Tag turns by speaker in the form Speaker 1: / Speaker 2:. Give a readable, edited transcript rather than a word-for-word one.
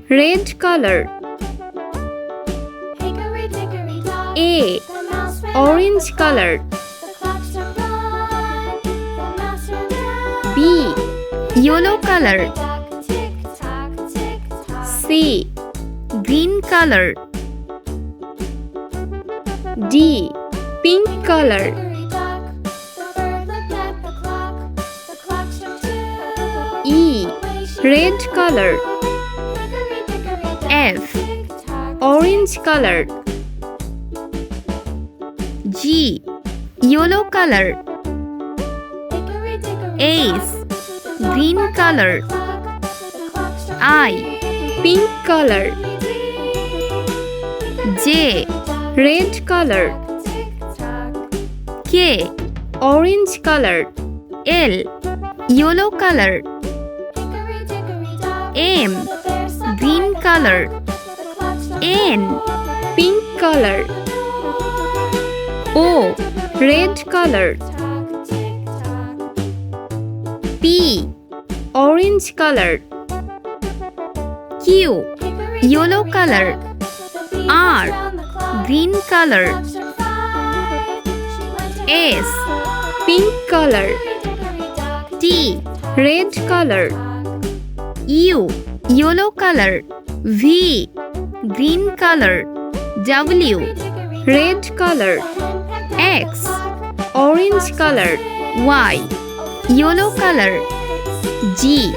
Speaker 1: red color. A, orange color. B, yellow color. C, green color. D, pink color. E, red color. F, orange color. G, yellow color. H, green color. I, pink color. J, red color. K, orange color. L, yellow color. M, green color. N, pink color. O, red color. P, orange color. Q, yellow color. R, green color. S, pink color. T, red color. U, yellow color. V, green color. W, red color. X, orange color. Y, yellow color. G,